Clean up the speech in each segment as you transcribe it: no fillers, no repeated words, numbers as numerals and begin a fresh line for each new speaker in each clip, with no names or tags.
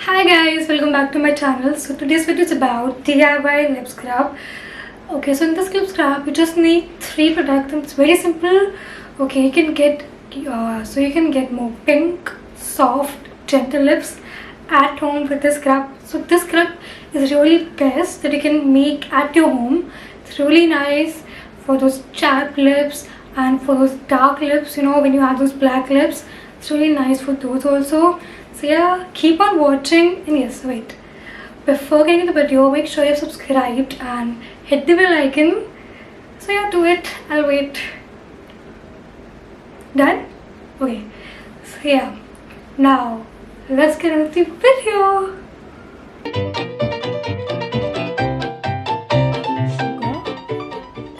Hi guys, welcome back to my channel. So today's video is about DIY lip scrub. Okay, so in this lip scrub you just need 3 products and it's very simple. Okay, you can get more pink, soft, gentle lips at home with this scrub. So this scrub is really best that you can make at your home. It's really nice for those chapped lips and for those dark lips, when you have those black lips. It's really nice for those also. So yeah, keep on watching. And yes, wait, before getting into the video, make sure you're subscribed and hit the bell icon. So yeah, do it. I'll wait. Done? Okay. So yeah, now let's get into the video.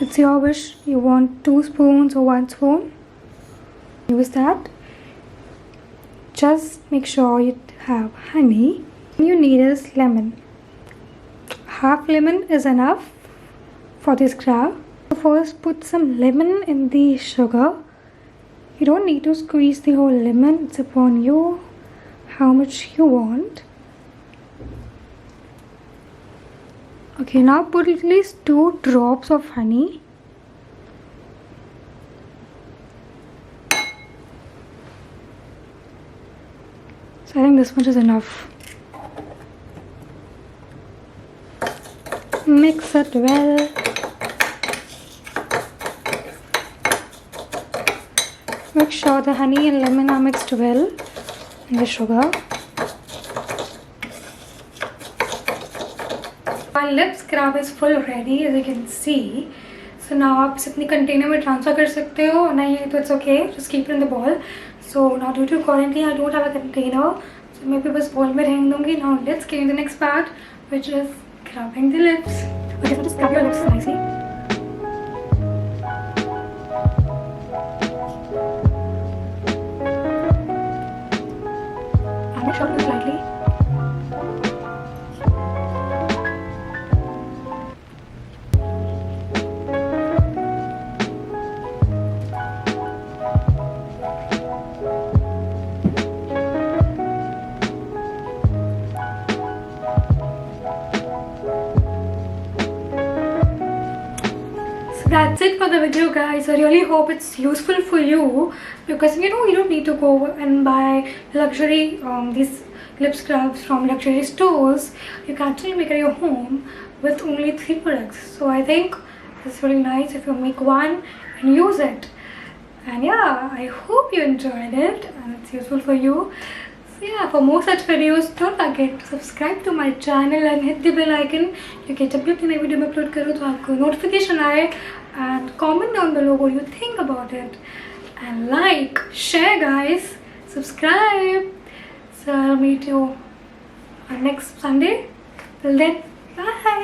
It's your wish. You want 2 spoons or 1 spoon? Use that. Just make sure you have honey. You need is lemon. Half lemon is enough for this scrub. So first put some lemon in the sugar. You don't need to squeeze the whole lemon. It's upon you how much you want. Okay, now put at least 2 drops of honey. I think this much is enough. Mix it well. Make sure the honey and lemon are mixed well in the sugar. My lip scrub is full ready, as you can see. So now आप इसे अपनी container में transfer कर सकते हो. नहीं है तो it's okay. Just keep it in the bowl. So now due to quarantine, I don't have a container. So मैं भी बस bowl में रहने दूँगी. Now let's get in the next part, which is scrubbing the lips. Okay, so just scrub your lips nicely. And make sure to use lightly. That's it for the video, guys. I really hope it's useful for you, because you don't need to go and buy luxury these lip scrubs from luxury stores. You can actually make it at your home with only 3 products. So I think it's really nice if you make one and use it. And yeah, I hope you enjoyed it and it's useful for you. So yeah, for more such videos, don't forget to subscribe to my channel and hit the bell icon. You get जब भी अपनी नई video में upload करूँ तो आपको notification आए. And comment down below what you think about it. And like, share guys, subscribe. So I'll meet you on next Sunday. Till then, bye.